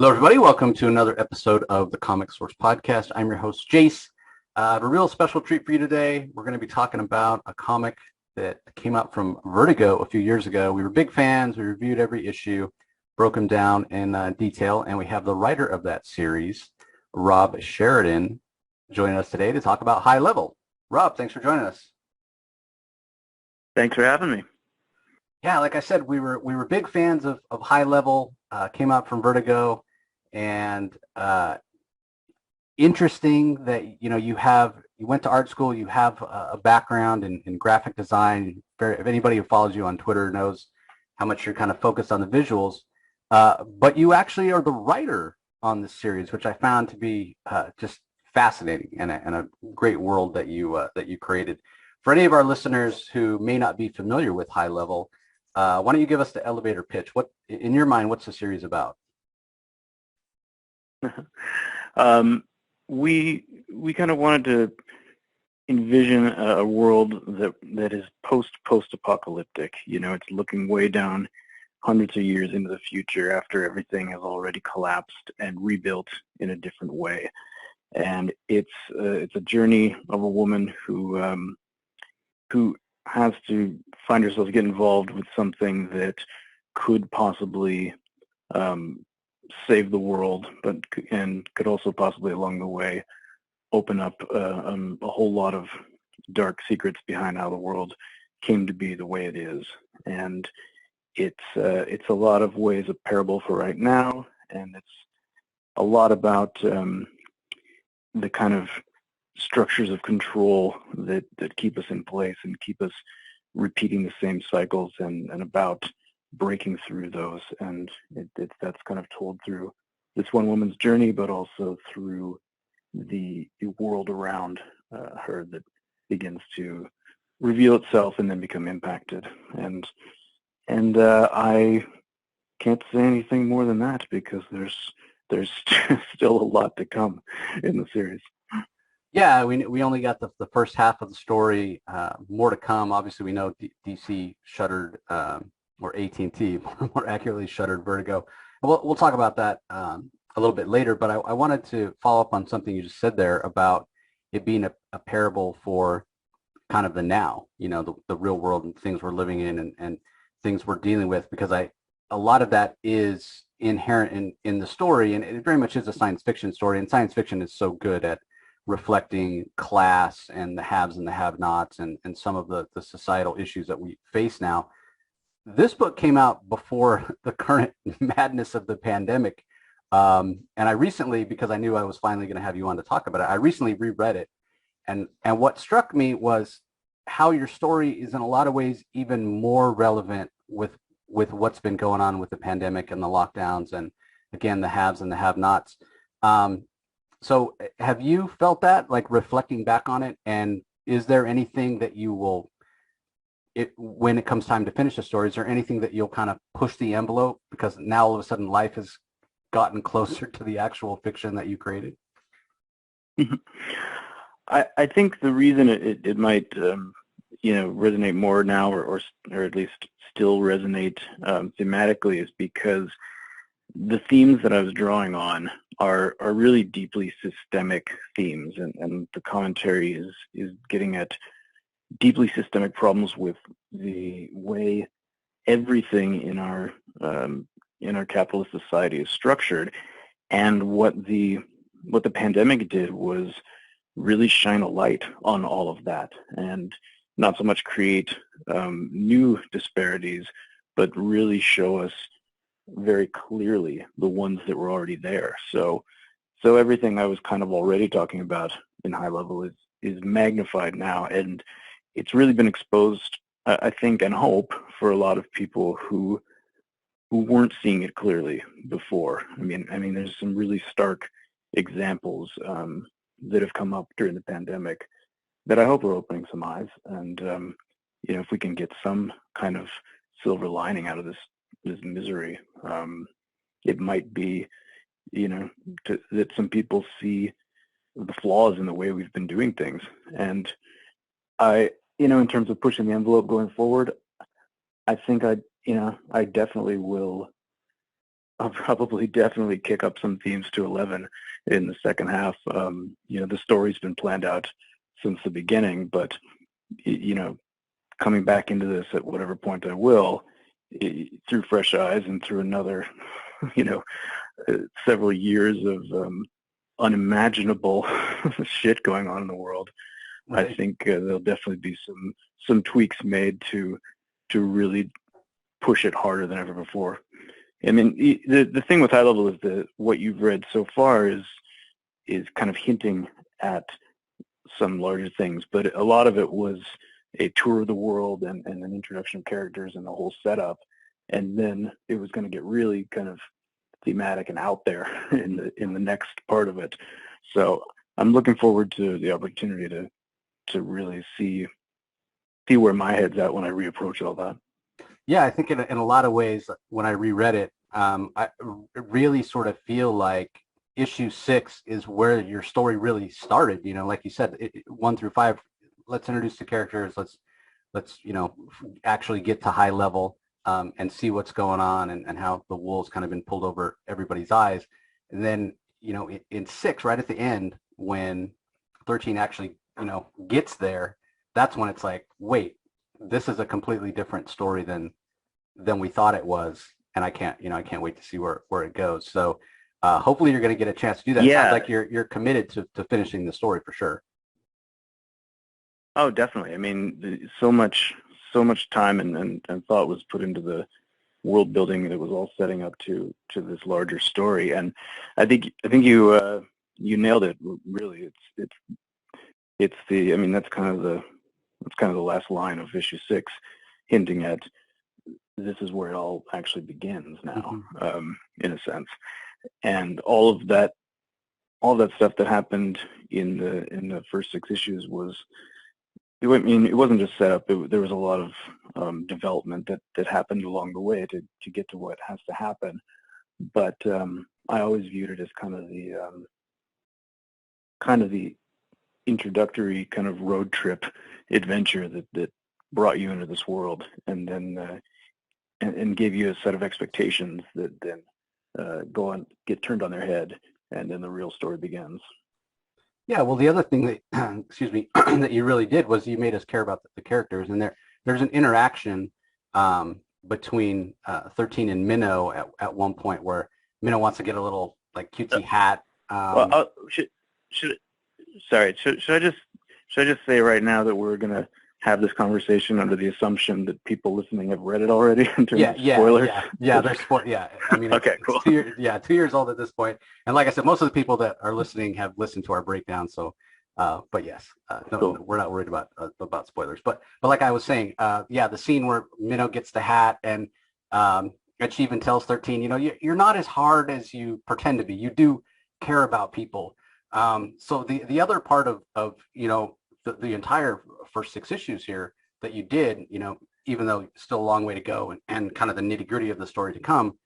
Hello, everybody. Welcome to another episode of the Comic Source Podcast. I'm your host, Jace. I have a real special treat for you today. We're going to be talking about a comic that came out from Vertigo a few years ago. We were big fans. We reviewed every issue, broke them down in detail, and we have the writer of that series, Rob Sheridan, joining us today to talk about High Level. Rob, thanks for joining us. Thanks for having me. Yeah, like I said, we were big fans of High Level. Came out from Vertigo, and interesting that you went to art school. You have a background in graphic design. If anybody who follows you on Twitter knows how much you're kind of focused on the visuals, but you actually are the writer on this series, which I found to be just fascinating and a great world that you created. For any of our listeners who may not be familiar with High Level, why don't you give us the elevator pitch? What, in your mind, what's the series about? We kind of wanted to envision a world that is post-apocalyptic. You know, it's looking way down hundreds of years into the future after everything has already collapsed and rebuilt in a different way. And it's a journey of a woman who has to find herself get involved with something that could possibly save the world, and could also possibly along the way open up a whole lot of dark secrets behind how the world came to be the way it is. And it's a lot of ways a parable for right now, and it's a lot about the kind of structures of control that keep us in place and keep us repeating the same cycles, and about breaking through those. And that's kind of told through this one woman's journey, but also through the world around her that begins to reveal itself and then become impacted. And I can't say anything more than that, because there's still a lot to come in the series. Yeah, we only got the first half of the story. More to come. Obviously, we know DC shuttered, or AT&T, more accurately shuttered Vertigo. We'll talk about that a little bit later. But I wanted to follow up on something you just said there about it being a parable for kind of the now. You know, the real world and things we're living in and things we're dealing with. Because a lot of that is inherent in the story, and it very much is a science fiction story. And science fiction is so good at reflecting class and the haves and the have-nots and some of the societal issues that we face now. This book came out before the current madness of the pandemic. And I recently, because I knew I was finally going to have you on to talk about it, I recently reread it. And what struck me was how your story is in a lot of ways even more relevant with what's been going on with the pandemic and the lockdowns and, again, the haves and the have-nots. So have you felt that, like, reflecting back on it? And is there anything that you will, when it comes time to finish the story, is there anything that you'll kind of push the envelope because now all of a sudden life has gotten closer to the actual fiction that you created? I think the reason it might resonate more now, or at least still resonate thematically, is because the themes that I was drawing on are really deeply systemic themes, and the commentary is getting at deeply systemic problems with the way everything in our capitalist society is structured. And what the pandemic did was really shine a light on all of that, and not so much create new disparities, but really show us very clearly the ones that were already there. So everything I was kind of already talking about in High Level is magnified now, and it's really been exposed, I think, and hope, for a lot of people who weren't seeing it clearly before. I mean, there's some really stark examples that have come up during the pandemic that I hope are opening some eyes. And if we can get some kind of silver lining out of this misery, it might be, that some people see the flaws in the way we've been doing things. And in terms of pushing the envelope going forward, I think I definitely will I'll probably definitely kick up some themes to 11 in the second half. The story's been planned out since the beginning, but coming back into this at whatever point I will, through fresh eyes and through another, several years of unimaginable shit going on in the world. Right. I think there'll definitely be some tweaks made to really push it harder than ever before. I mean, the thing with High Level is what you've read so far is kind of hinting at some larger things, but a lot of it was a tour of the world and an introduction of characters and the whole setup, and then it was going to get really kind of thematic and out there in the next part of it. So I'm looking forward to the opportunity to really see where my head's at when I reapproach all that. Yeah, I think in a lot of ways, when I reread it, I really sort of feel like issue 6 is where your story really started. Like you said, 1 through 5, let's introduce the characters. Let's actually get to High Level and see what's going on and how the wool's kind of been pulled over everybody's eyes. And then, in 6, right at the end, when 13 actually, gets there, that's when it's like, wait, this is a completely different story than we thought it was, and I can't wait to see where it goes. So hopefully you're going to get a chance to do that. Yeah. It sounds like you're committed to finishing the story for sure. Oh, definitely. I mean, so much time and thought was put into the world building that was all setting up to this larger story, and I think you nailed it. Really, it's the, I mean, that's kind of the last line of issue 6, hinting at this is where it all actually begins now, in a sense. And all of that stuff that happened in the first 6 issues was, it wasn't just set up. There was a lot of development that happened along the way to get to what has to happen. But I always viewed it as kind of the introductory kind of road trip adventure that brought you into this world, and then and gave you a set of expectations that then get turned on their head, and then the real story begins. Yeah, well, the other thing that excuse me that you really did was you made us care about the characters, and there's an interaction between 13 and Minnow at one point where Minnow wants to get a little like cutesy hat. Well, should I just say right now that we're gonna have this conversation under the assumption that people listening have read it already in terms of spoilers? Yeah, there's yeah. I mean, okay, cool. 2 years old at this point, and like I said, most of the people that are listening have listened to our breakdown. So, but yes, no, we're not worried about spoilers. But like I was saying, the scene where Minnow gets the hat and she even tells 13, you're not as hard as you pretend to be. You do care about people. So the other part of the entire first 6 issues here that you did, even though still a long way to go and kind of the nitty gritty of the story to come,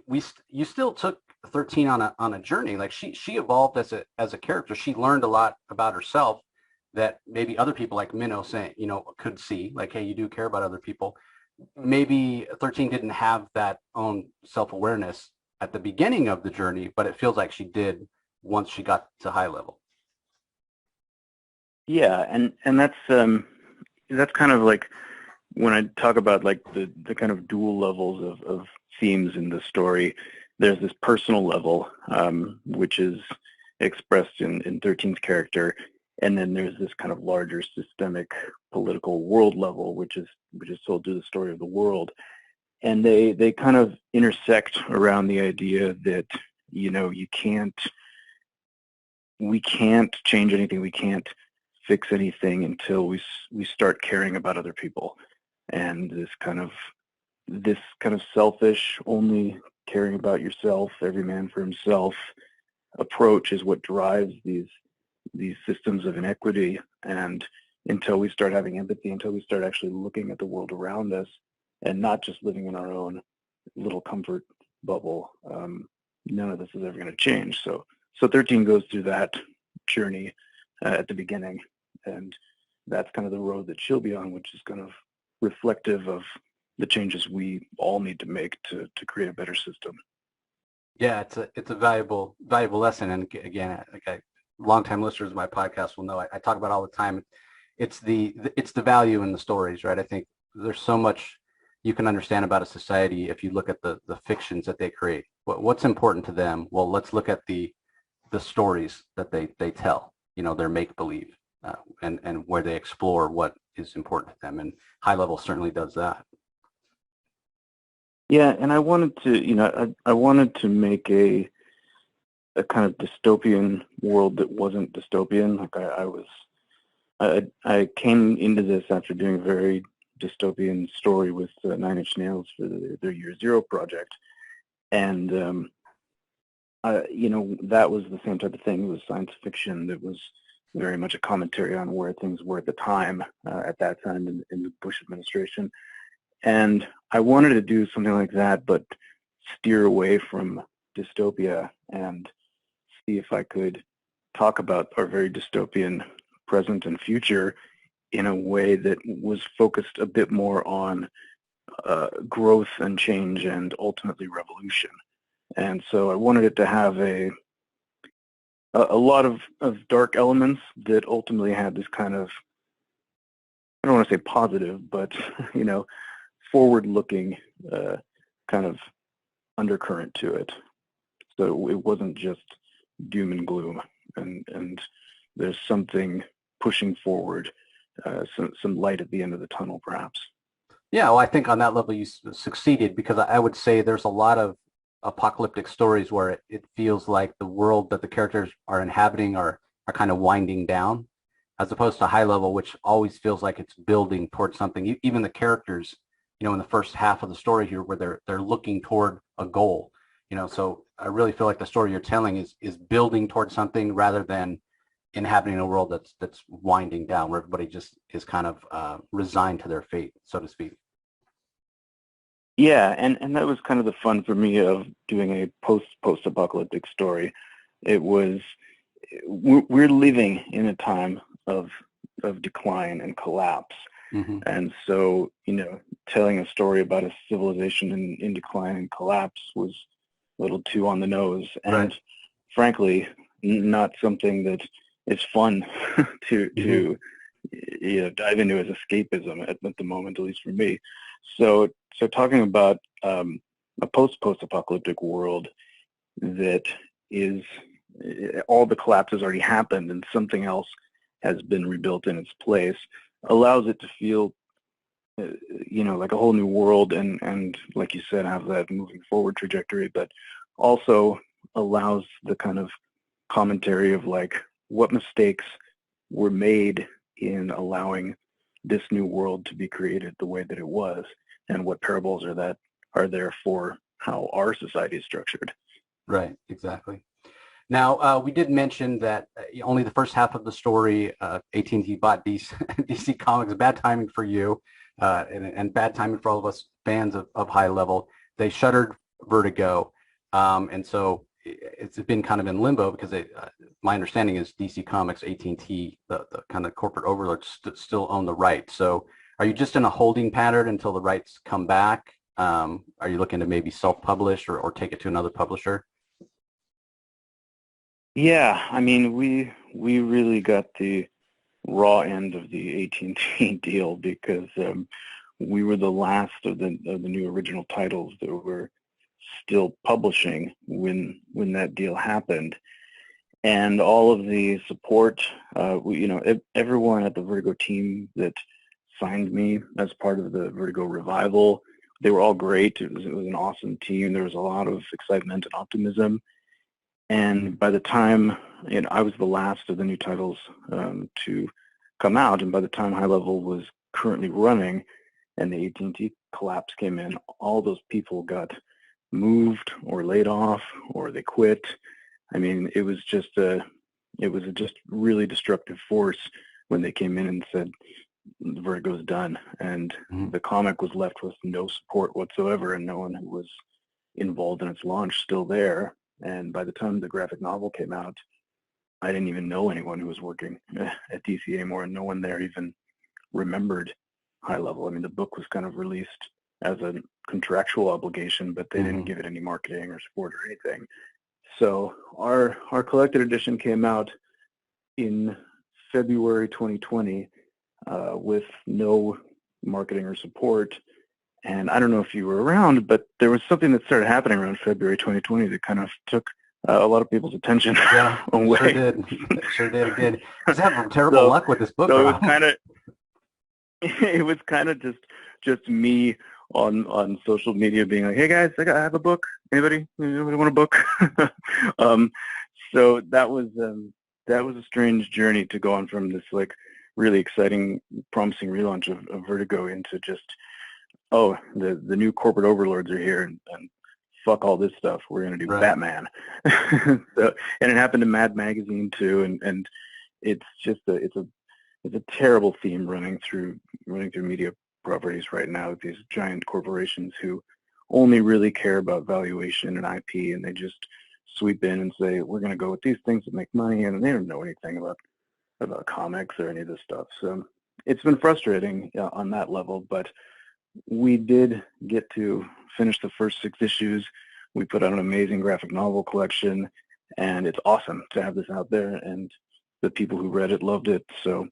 you still took 13 on a journey. Like she evolved as a character. She learned a lot about herself that maybe other people like Minnow could see, like, hey, you do care about other people. Maybe 13 didn't have that own self-awareness at the beginning of the journey, but it feels like she did once she got to High Level. Yeah, and that's kind of like when I talk about like the kind of dual levels of themes in the story. There's this personal level, which is expressed in 13's character, and then there's this kind of larger systemic political world level, which is told through the story of the world. And they kind of intersect around the idea that, we can't change anything, we can't fix anything until we start caring about other people. And this kind of selfish, only caring about yourself, every man for himself approach is what drives these systems of inequity. And until we start having empathy, until we start actually looking at the world around us and not just living in our own little comfort bubble, none of this is ever going to change. So 13 goes through that journey at the beginning, and that's kind of the road that she'll be on, which is kind of reflective of the changes we all need to make to create a better system. Yeah, it's a valuable lesson. And again, longtime listeners of my podcast will know I talk about all the time. It's the value in the stories, right? I think there's so much you can understand about a society if you look at the fictions that they create. What's important to them? Well, let's look at the stories that they tell. Their make believe, and where they explore what is important to them. And High Level certainly does that. Yeah, and I wanted to, I wanted to make a kind of dystopian world that wasn't dystopian. Like I came into this after doing a very dystopian story with 9 Inch Nails for their Year Zero project, and that was the same type of thing. It was science fiction that was very much a commentary on where things were at the time, at that time in the Bush administration. And I wanted to do something like that, but steer away from dystopia and see if I could talk about our very dystopian present and future in a way that was focused a bit more on growth and change and ultimately revolution. And so I wanted it to have a lot of dark elements that ultimately had this kind of, I don't want to say positive, but, forward-looking kind of undercurrent to it. So it wasn't just doom and gloom, and there's something pushing forward, some light at the end of the tunnel, perhaps. Yeah, well, I think on that level you succeeded, because I would say there's a lot of apocalyptic stories where it feels like the world that the characters are inhabiting are kind of winding down, as opposed to High Level, which always feels like it's building towards something. Even the characters, in the first half of the story here, where they're looking toward a goal, so I really feel like the story you're telling is building towards something rather than inhabiting a world that's winding down, where everybody just is kind of resigned to their fate, so to speak. Yeah, and that was kind of the fun for me of doing a post-apocalyptic story. It was, we're living in a time of decline and collapse. Mm-hmm. And so, telling a story about a civilization in decline and collapse was a little too on the nose, and right. Frankly, not something that is fun to dive into as escapism at the moment, at least for me. So talking about a post-apocalyptic world that is, all the collapse has already happened and something else has been rebuilt in its place, allows it to feel, like a whole new world, and like you said, have that moving forward trajectory, but also allows the kind of commentary of like what mistakes were made in allowing this new world to be created the way that it was, and what parables are there for how our society is structured. Right, exactly. Now, we did mention that only the first half of the story, AT&T bought DC Comics. Bad timing for you, and bad timing for all of us fans of High Level. They shuttered Vertigo, and so it's been kind of in limbo, because my understanding is DC Comics, AT&T, the kind of corporate overlords still own the rights. So are you just in a holding pattern until the rights come back? Are you looking to maybe self-publish or take it to another publisher? Yeah, I mean, we really got the raw end of the AT&T deal, because we were the last of the new original titles that were still publishing when that deal happened, and all of the support, everyone at the Vertigo team that signed me as part of the Vertigo revival, they were all great. It was an awesome team. There was a lot of excitement and optimism. And by the time, I was the last of the new titles to come out, and by the time High Level was currently running and the AT&T collapse came in, all those people got moved or laid off or they quit. I mean, it was just really destructive force when they came in and said, Vertigo's done, and the comic was left with no support whatsoever, and no one who was involved in its launch still there. And by the time the graphic novel came out, I didn't even know anyone who was working at DC anymore, and no one there even remembered High Level. I mean, the book was kind of released as a contractual obligation, but they didn't give it any marketing or support or anything. So our collected edition came out in February 2020 with no marketing or support. And I don't know if you were around, but there was something that started happening around February 2020 that kind of took a lot of people's attention away. Sure did. Sure did. Again, just have terrible luck with this book. So it was kind of just me on social media being like, hey guys, I have a book. Anybody want a book? So that was a strange journey to go on from this like really exciting, promising relaunch of Vertigo into just, oh, the new corporate overlords are here and fuck all this stuff. We're going to do Batman. So, and it happened to Mad Magazine too. And it's just it's a terrible theme running through media properties right now with these giant corporations who only really care about valuation and IP, and they just sweep in and say, we're going to go with these things that make money, and they don't know anything about comics or any of this stuff. So it's been frustrating on that level, but we did get to finish the first 6 issues. We put out an amazing graphic novel collection, and it's awesome to have this out there, and the people who read it loved it. So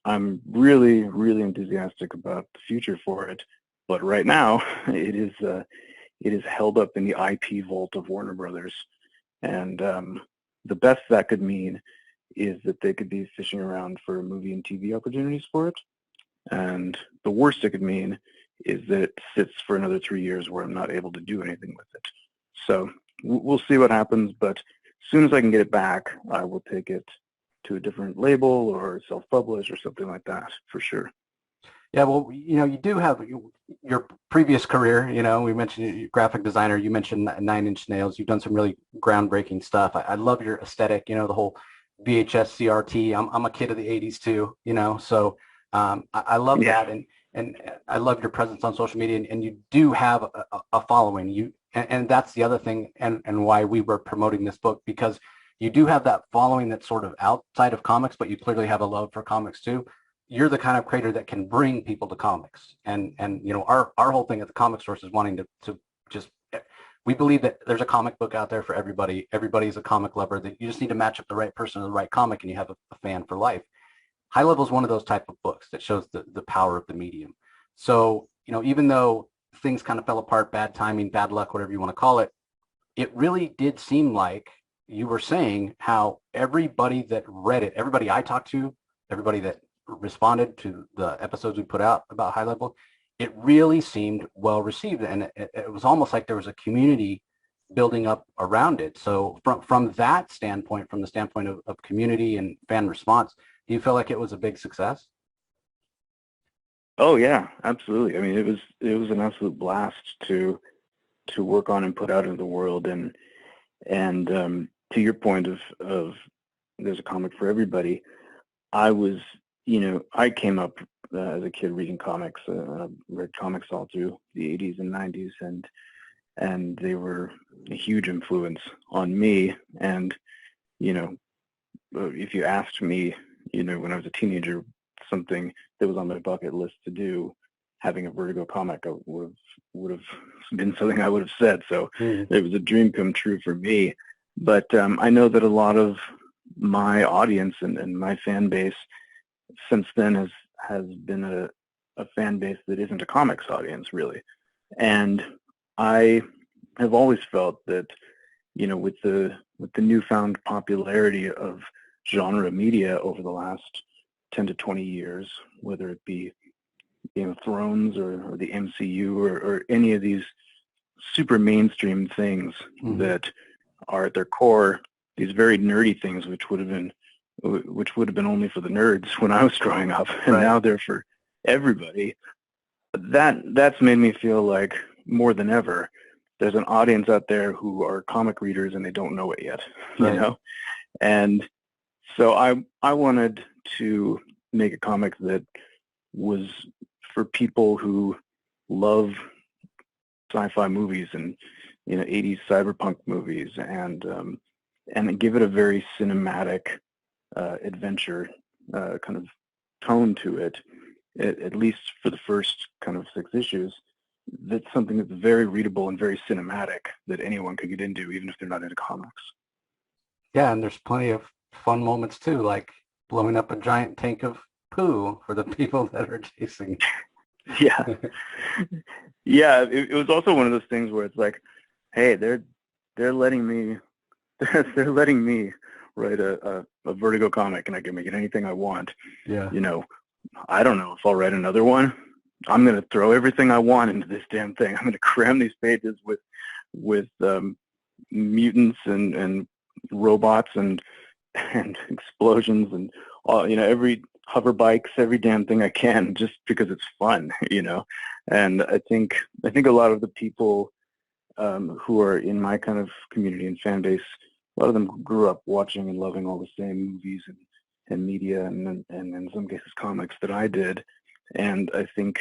I'm really, really enthusiastic about the future for it. But right now, it is held up in the IP vault of Warner Brothers. And the best that could mean is that they could be fishing around for movie and TV opportunities for it. And the worst it could mean is that it sits for another 3 years where I'm not able to do anything with it. So we'll see what happens, but as soon as I can get it back, I will take it to a different label or self-publish or something like that, for sure. Yeah, well, you do have your previous career, we mentioned you're graphic designer, you mentioned Nine Inch Nails, you've done some really groundbreaking stuff. I love your aesthetic, the whole VHS CRT. I'm a kid of the 80s too, so I love that. And I love your presence on social media, and you do have a following. And that's the other thing, and why we were promoting this book, because you do have that following that's sort of outside of comics, but you clearly have a love for comics too. You're the kind of creator that can bring people to comics, and our whole thing at the Comic Source is wanting to just, we believe that there's a comic book out there for everybody. Everybody's a comic lover. That you just need to match up the right person to the right comic, and you have a fan for life. High Level is one of those type of books that shows the power of the medium. So, even though things kind of fell apart, bad timing, bad luck, whatever you want to call it, it really did seem like you were saying how everybody that read it, everybody I talked to, everybody that responded to the episodes we put out about High Level, it really seemed well received. And it was almost like there was a community building up around it. So from that standpoint, from the standpoint of community and fan response, do you feel like it was a big success? Oh yeah, absolutely. I mean, it was an absolute blast to work on and put out into the world. And to your point of there's a comic for everybody, I was, I came up as a kid reading comics. I read comics all through the 80s and 90s, and they were a huge influence on me. And if you asked me, when I was a teenager, something that was on my bucket list to do, having a Vertigo comic would have been something I would have said. So it was a dream come true for me. But I know that a lot of my audience and my fan base since then has been a fan base that isn't a comics audience, really. And I have always felt that, with the newfound popularity of genre media over the last 10 to 20 years, whether it be Game of Thrones or the MCU or any of these super mainstream things that are at their core these very nerdy things, which would have been only for the nerds when I was growing up, and now they're for everybody. That's made me feel like more than ever there's an audience out there who are comic readers and they don't know it yet, you know? And so I wanted to make a comic that was for people who love sci-fi movies and 80s cyberpunk movies, and give it a very cinematic adventure kind of tone to it, at least for the first kind of 6 issues. that's something that's very readable and very cinematic that anyone could get into, even if they're not into comics. Yeah, and there's plenty of fun moments too, like blowing up a giant tank of poo for the people that are chasing. Yeah. Yeah, it was also one of those things where it's like, hey, they're letting me they're letting me write a Vertigo comic, and I can make it anything I want. Yeah. You know, I don't know if I'll write another one. I'm going to throw everything I want into this damn thing. I'm going to cram these pages with mutants and robots and explosions and all, every hover bikes, every damn thing I can, just because it's fun, And I think a lot of the people who are in my kind of community and fan base, a lot of them grew up watching and loving all the same movies and media and in some cases comics that I did. And I think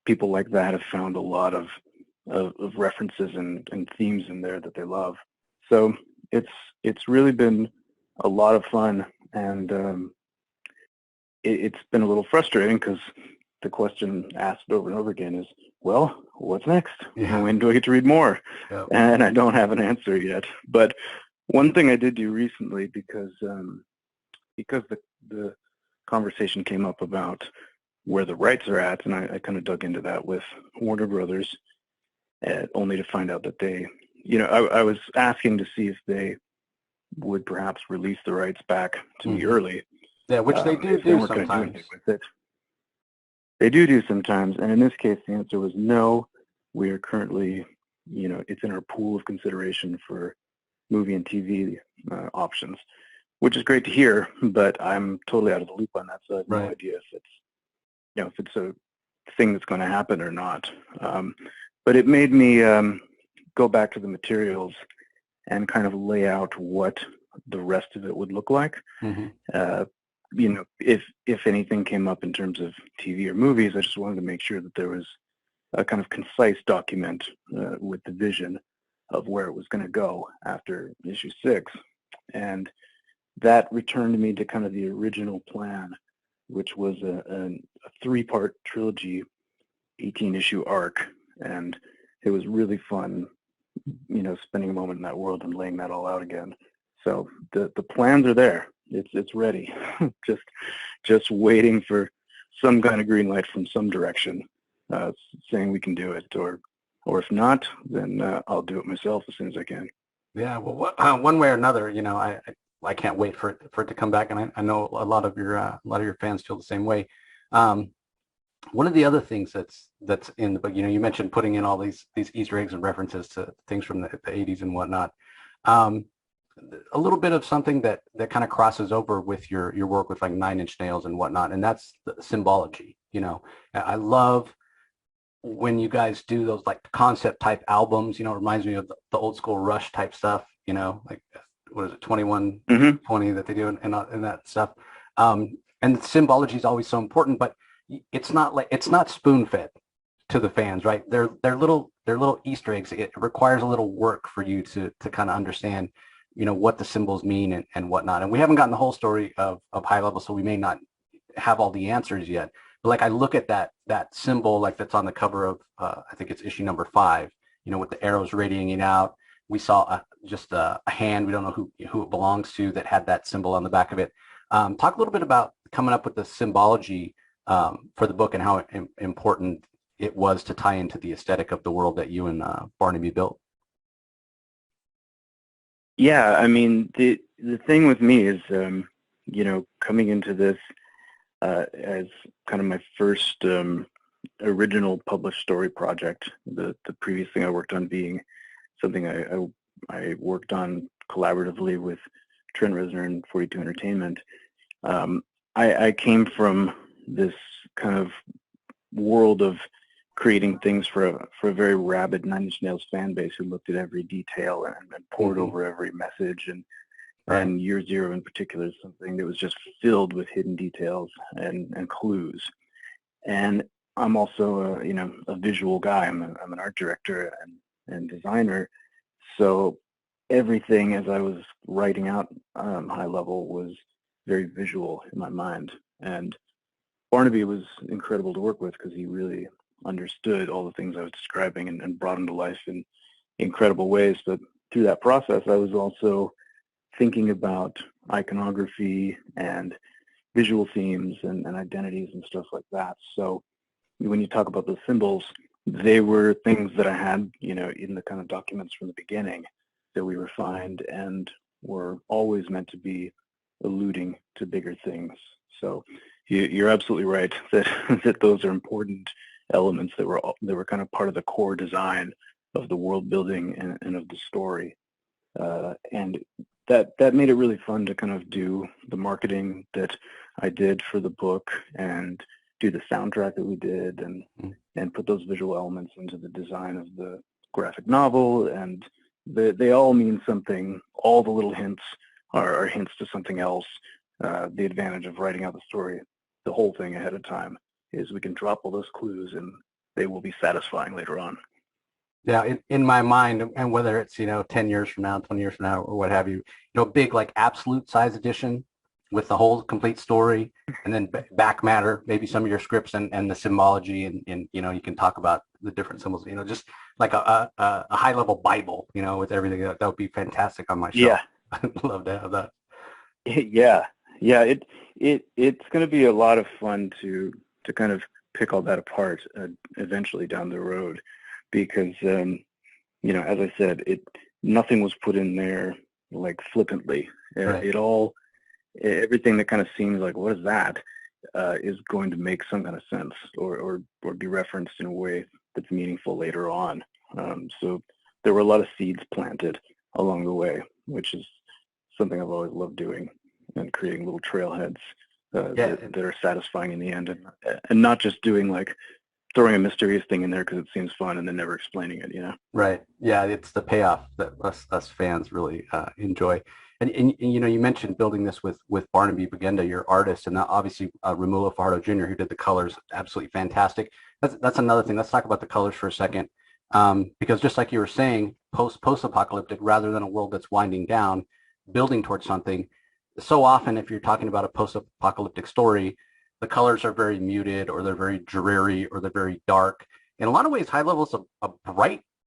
people like that have found a lot of references and themes in there that they love. So it's really been a lot of fun, and it's been a little frustrating because the question asked over and over again is, well, what's next? Yeah. When do I get to read more? Yep. And I don't have an answer yet. But one thing I did do recently, because the conversation came up about where the rights are at, and I kind of dug into that with Warner Brothers, only to find out that they, I was asking to see if they would perhaps release the rights back to me early. Yeah, which they do sometimes. Do with it. They do sometimes, and in this case, the answer was no. We are currently, it's in our pool of consideration for movie and TV options, which is great to hear, but I'm totally out of the loop on that, so I have no idea if it's a thing that's going to happen or not. But it made me go back to the materials and kind of lay out what the rest of it would look like. If anything came up in terms of TV or movies, I just wanted to make sure that there was a kind of concise document with the vision of where it was going to go after issue 6. And that returned me to kind of the original plan, which was a 3-part trilogy, 18-issue arc. And it was really fun, spending a moment in that world and laying that all out again. So the plans are there. It's ready. just waiting for some kind of green light from some direction, saying we can do it, or if not, then I'll do it myself as soon as I can. Yeah, well, one way or another, I can't wait for it to come back, and I know a lot of your fans feel the same way. One of the other things that's in the book, you mentioned putting in all these Easter eggs and references to things from the 80s and whatnot. A little bit of something that kind of crosses over with your work with like Nine Inch Nails and whatnot, and that's the Symbology. I love when you guys do those like concept type albums. It reminds me of the old school Rush type stuff. Like what is it, 2120 that they do and that stuff. And Symbology is always so important, but it's not spoon fed to the fans, right? They're little Easter eggs. It requires a little work for you to kind of understand, what the symbols mean and whatnot. And we haven't gotten the whole story of High Level, so we may not have all the answers yet. But like I look at that symbol, like that's on the cover of I think it's issue number 5, with the arrows radiating out. We saw just a hand, we don't know who it belongs to, that had that symbol on the back of it. Talk a little bit about coming up with the symbology for the book and how important it was to tie into the aesthetic of the world that you and Barnaby built. Yeah, I mean, the thing with me is, coming into this as kind of my first original published story project, the previous thing I worked on being something I worked on collaboratively with Trent Reznor and 42 Entertainment. I came from this kind of world of creating things for a very rabid Nine Inch Nails fan base who looked at every detail and poured over every message, and Year Zero in particular is something that was just filled with hidden details and clues. And I'm also a visual guy. I'm an art director and designer, so everything as I was writing out High Level was very visual in my mind. And Barnaby was incredible to work with because he really understood all the things I was describing and brought them to life in incredible ways. But through that process, I was also thinking about iconography and visual themes and identities and stuff like that. So when you talk about the symbols, they were things that I had, in the kind of documents from the beginning that we refined and were always meant to be alluding to bigger things. So you're absolutely right that that those are important elements that were kind of part of the core design of the world building and of the story. And that made it really fun to kind of do the marketing that I did for the book and do the soundtrack that we did and put those visual elements into the design of the graphic novel. And they all mean something. All the little hints are hints to something else. The advantage of writing out the story, the whole thing ahead of time, is we can drop all those clues and they will be satisfying later on. Yeah, in my mind, and whether it's 10 years from now, 20 years from now, or what have you, big like absolute size edition with the whole complete story, and then back matter, maybe some of your scripts and the symbology, and you can talk about the different symbols, just like a high level Bible, with everything. That would be fantastic on my show. Yeah, I'd love to have that. Yeah. It's going to be a lot of fun to kind of pick all that apart eventually down the road, because as I said, nothing was put in there like flippantly. Right. Everything that kind of seems like, what is that, is going to make some kind of sense or be referenced in a way that's meaningful later on. So there were a lot of seeds planted along the way, which is something I've always loved doing, and creating little trailheads that are satisfying in the end, and not just doing like throwing a mysterious thing in there because it seems fun and then never explaining it, Right. Yeah, it's the payoff that us fans really enjoy. And you mentioned building this with Barnaby Bagenda, your artist, and obviously Romulo Fajardo Jr., who did the colors, absolutely fantastic. That's another thing. Let's talk about the colors for a second, because just like you were saying, post-apocalyptic, rather than a world that's winding down, building towards something. So often, if you're talking about a post-apocalyptic story, the colors are very muted, or they're very dreary, or they're very dark. In a lot of ways, High Level is a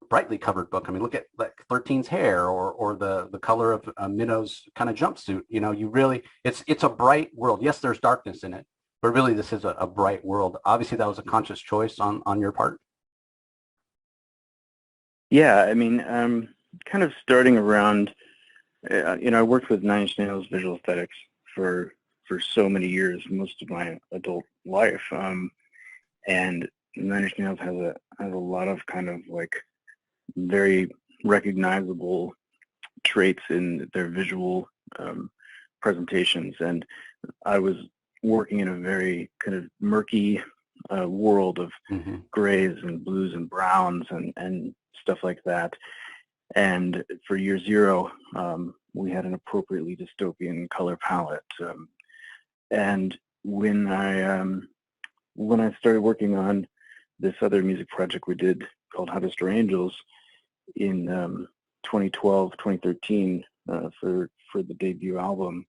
brightly covered book. I mean, look at like 13's hair, or the color of Minnow's kind of jumpsuit. You really, it's a bright world. Yes, there's darkness in it, but really this is a bright world. Obviously, that was a conscious choice on your part. Yeah, I mean, kind of starting around, I worked with Nine Inch Nails visual aesthetics for so many years, most of my adult life, and Nine Inch Nails has a lot of kind of like very recognizable traits in their visual presentations, and I was working in a very kind of murky world of grays and blues and browns and stuff like that. And for year zero, we had an appropriately dystopian color palette. And when I started working on this other music project we did called How to Store Angels in 2012, 2013 for the debut album,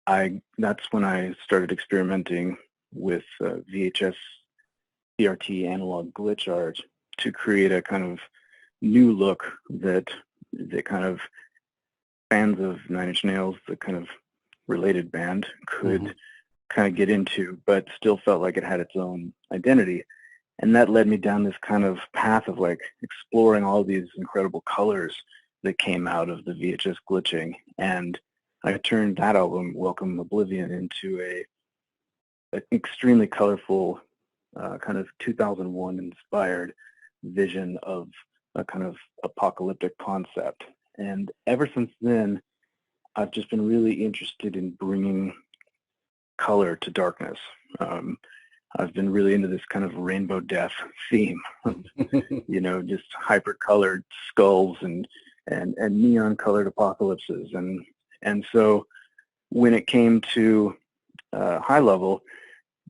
that's when I started experimenting with VHS CRT analog glitch art to create a kind of new look that kind of fans of Nine Inch Nails, the kind of related band, could kind of get into, but still felt like it had its own identity. And that led me down this kind of path of like exploring all these incredible colors that came out of the VHS glitching. And I turned that album, Welcome Oblivion, into an extremely colorful kind of 2001 inspired vision of a kind of apocalyptic concept. And ever since then, I've just been really interested in bringing color to darkness. I've been really into this kind of rainbow death theme, just hyper-colored skulls and neon-colored apocalypses. And so when it came to High Level,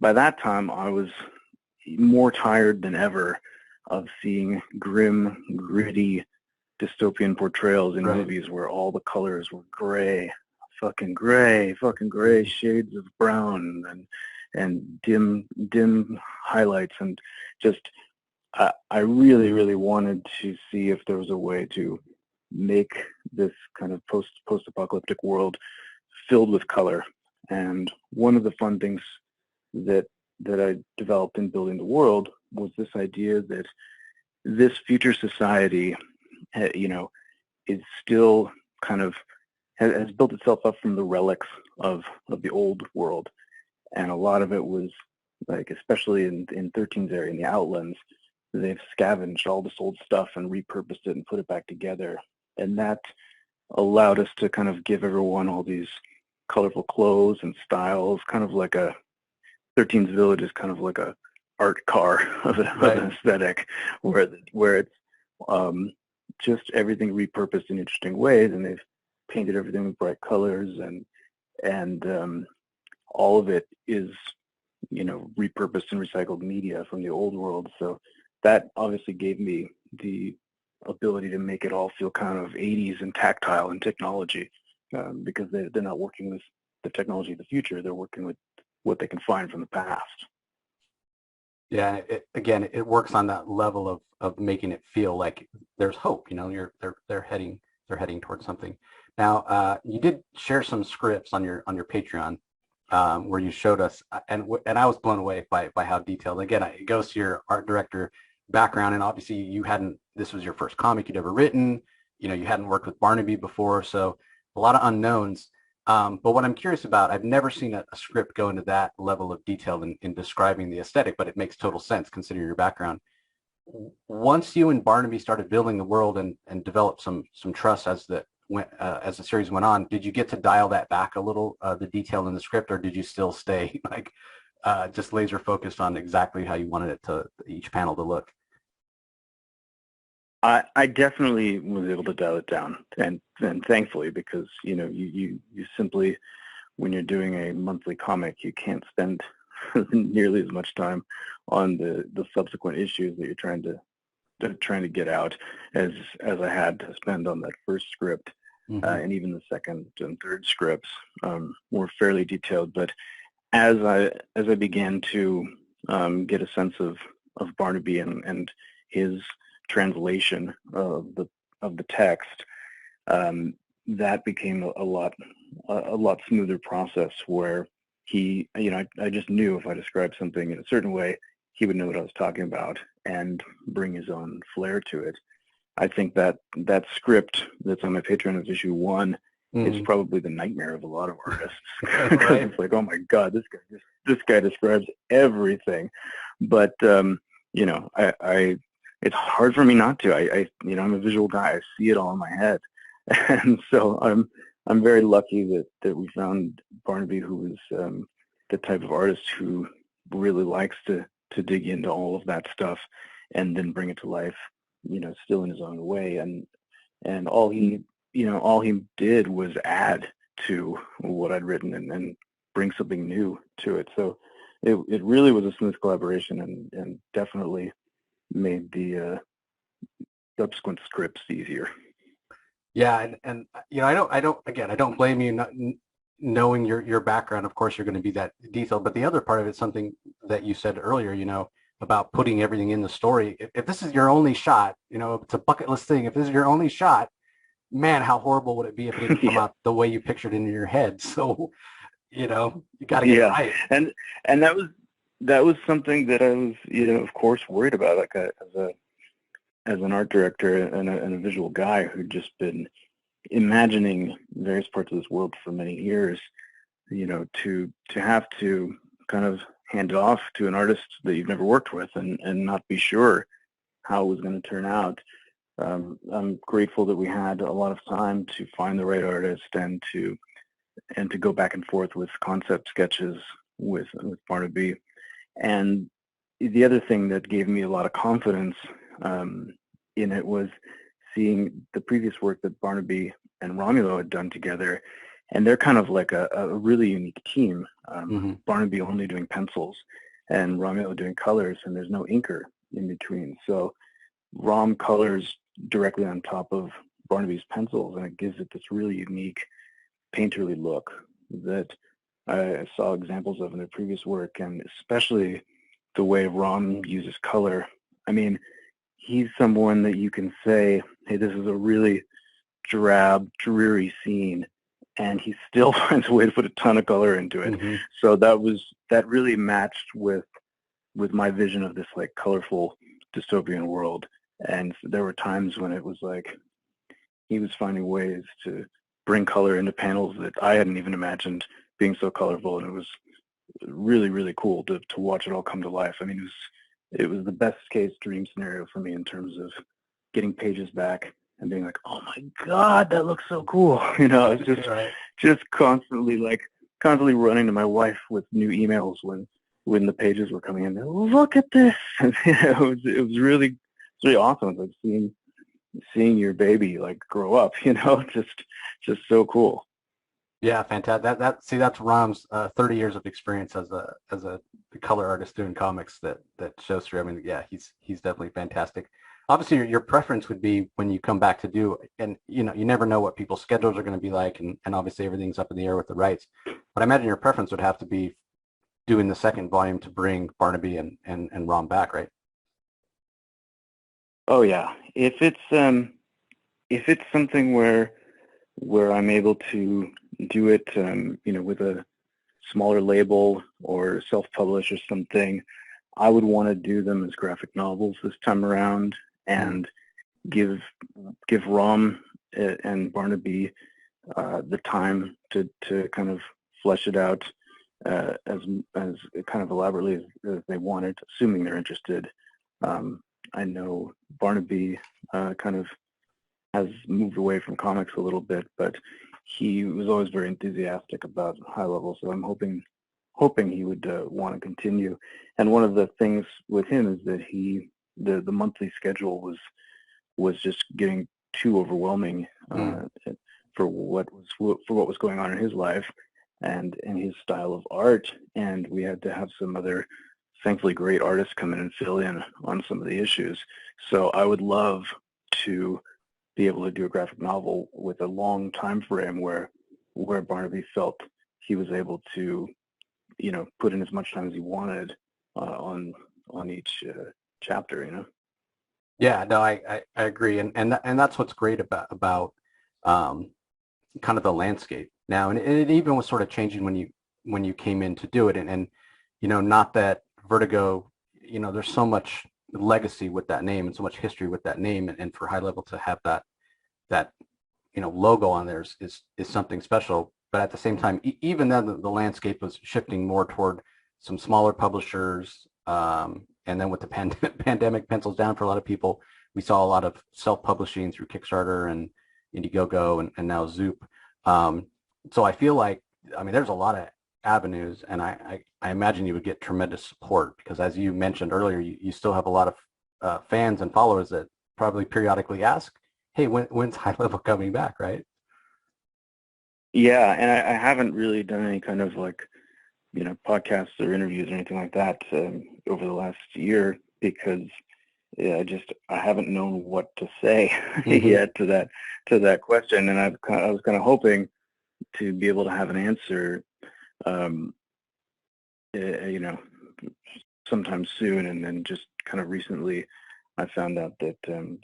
by that time I was more tired than ever of seeing grim, gritty, dystopian portrayals in movies where all the colors were gray, fucking gray, shades of brown, and dim highlights, and just I really, really wanted to see if there was a way to make this kind of post-apocalyptic world filled with color. And one of the fun things that I developed in building the world was this idea that this future society, is still kind of has built itself up from the relics of the old world, and a lot of it was like, especially in 13's area in the Outlands, they've scavenged all this old stuff and repurposed it and put it back together, and that allowed us to kind of give everyone all these colorful clothes and styles, kind of like a 13's village is kind of like a art car of an aesthetic, where it's just everything repurposed in interesting ways, and they've painted everything with bright colors, and all of it is, repurposed and recycled media from the old world. So that obviously gave me the ability to make it all feel kind of 80s and tactile and technology, because they're not working with the technology of the future. They're working with what they can find from the past. Yeah, it works on that level of making it feel like there's hope. They're heading towards something. Now, you did share some scripts on your Patreon, where you showed us, and I was blown away by how detailed. Again, it goes to your art director background, and obviously this was your first comic you'd ever written. You hadn't worked with Barnaby before, so a lot of unknowns. But what I'm curious about, I've never seen a script go into that level of detail in describing the aesthetic, but it makes total sense considering your background. Once you and Barnaby started building the world and developed some trust as the series went on, did you get to dial that back a little, the detail in the script, or did you still stay just laser focused on exactly how you wanted it to each panel to look? I definitely was able to dial it down, and thankfully, because you simply, when you're doing a monthly comic, you can't spend nearly as much time on the subsequent issues that you're trying to get out as I had to spend on that first script. Mm-hmm. And even the second and third scripts were fairly detailed. But as I began to get a sense of Barnaby and his translation of the text, that became a lot smoother process, where he, I just knew if I described something in a certain way, he would know what I was talking about and bring his own flair to it. I think that script that's on my Patreon of issue 1 is probably the nightmare of a lot of artists. Right. It's like, oh my God, this guy describes everything. But it's hard for me not to. I'm a visual guy. I see it all in my head, and so I'm very lucky that we found Barnaby, who is the type of artist who really likes to dig into all of that stuff and then bring it to life, still in his own way. And all he did was add to what I'd written and bring something new to it. So it really was a smooth collaboration, and definitely made the subsequent scripts easier. Yeah, and I don't blame you not knowing your background. Of course, you're going to be that detailed. But the other part of it's something that you said earlier, about putting everything in the story. If this is your only shot, it's a bucket list thing. If this is your only shot, man, how horrible would it be if it didn't come out the way you pictured it in your head? So, you got to get it right. And that was something that I was, of course, worried about, like as an art director and a visual guy who'd just been imagining various parts of this world for many years, to have to kind of hand it off to an artist that you've never worked with and not be sure how it was going to turn out. I'm grateful that we had a lot of time to find the right artist and to go back and forth with concept sketches with Barnaby. And the other thing that gave me a lot of confidence in it was seeing the previous work that Barnaby and Romulo had done together, and they're kind of like a really unique team. Barnaby only doing pencils and Romulo doing colors, and there's no inker in between. So Rom colors directly on top of Barnaby's pencils, and it gives it this really unique painterly look that I saw examples of in their previous work, and especially the way Rom uses color. I mean, he's someone that you can say, hey, this is a really drab, dreary scene, and he still finds a way to put a ton of color into it. Mm-hmm. So that really matched with my vision of this like colorful dystopian world. And there were times when it was like he was finding ways to bring color into panels that I hadn't even imagined being so colorful, and it was really, really cool to watch it all come to life. I mean, it was the best case dream scenario for me in terms of getting pages back and being like, oh my God, that looks so cool. You know, I was just constantly running to my wife with new emails when the pages were coming in. Look at this. And, you know, it was really awesome. Like seeing your baby like grow up, you know, just so cool. Yeah, fantastic. That's Rom's 30 years of experience as a color artist doing comics that shows through. I mean, yeah, he's definitely fantastic. Obviously, your preference would be when you come back to do, and you know, you never know what people's schedules are going to be like, and obviously everything's up in the air with the rights. But I imagine your preference would have to be doing the second volume to bring Barnaby and Rom back, right? Oh yeah, if it's something where I'm able to do it, you know, with a smaller label or self-publish or something, I would want to do them as graphic novels this time around and give Rom and Barnaby the time to kind of flesh it out as kind of elaborately as they wanted, assuming they're interested. I know Barnaby kind of has moved away from comics a little bit, but he was always very enthusiastic about High Level, so I'm hoping he would want to continue. And one of the things with him is that the monthly schedule was just getting too overwhelming for what was going on in his life and his style of art, and we had to have some other thankfully great artists come in and fill in on some of the issues. So I would love to be able to do a graphic novel with a long time frame where Barnaby felt he was able to, you know, put in as much time as he wanted on each chapter, you know. Yeah, no, I agree, and that's what's great about kind of the landscape now, and it even was sort of changing when you came in to do it, and you know, not that Vertigo, you know, there's so much legacy with that name and so much history with that name, and for High Level to have that you know logo on there is something special. But at the same time, even then the landscape was shifting more toward some smaller publishers, and then with the pandemic pencils down for a lot of people, we saw a lot of self-publishing through Kickstarter and Indiegogo and now Zoop. So I feel like, I mean, there's a lot of avenues, and I imagine you would get tremendous support because, as you mentioned earlier, you still have a lot of fans and followers that probably periodically ask, hey, when's High Level coming back, right? Yeah, and I haven't really done any kind of like, you know, podcasts or interviews or anything like that over the last year because I haven't known what to say yet to that question, and I was kind of hoping to be able to have an answer, you know, sometime soon, and then just kind of recently I found out that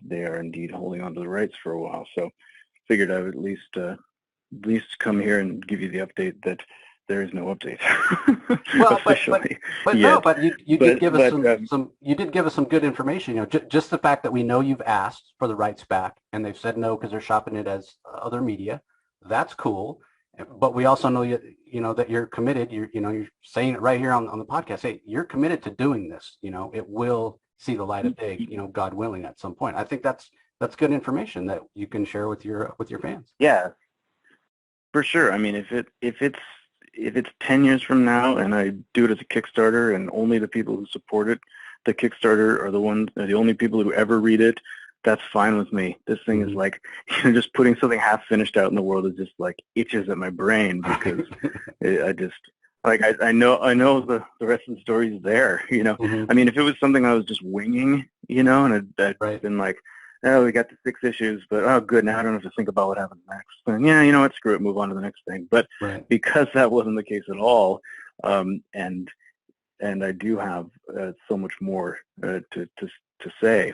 they are indeed holding on to the rights for a while. So figured I would at least come here and give you the update that there is no update. Well, officially. but you did give us some good information. You know, just the fact that we know you've asked for the rights back and they've said no because they're shopping it as other media. That's cool. But we also know you know that you're committed. You're saying it right here on the podcast. Hey, you're committed to doing this. You know, it will see the light of day. You know, God willing, at some point. I think that's good information that you can share with your fans. Yeah, for sure. I mean, if it's 10 years from now and I do it as a Kickstarter and only the people who support it, the Kickstarter are the only people who ever read it, that's fine with me. This thing is like, you know, just putting something half finished out in the world is just like itches at my brain because I know the rest of the story is there, you know. I mean, if it was something I was just winging, you know, and I'd been like, oh, we got the 6 issues, but oh, good, now I don't have to think about what happens next. And yeah, you know what, screw it, move on to the next thing. But Right. because that wasn't the case at all, and I do have so much more to say,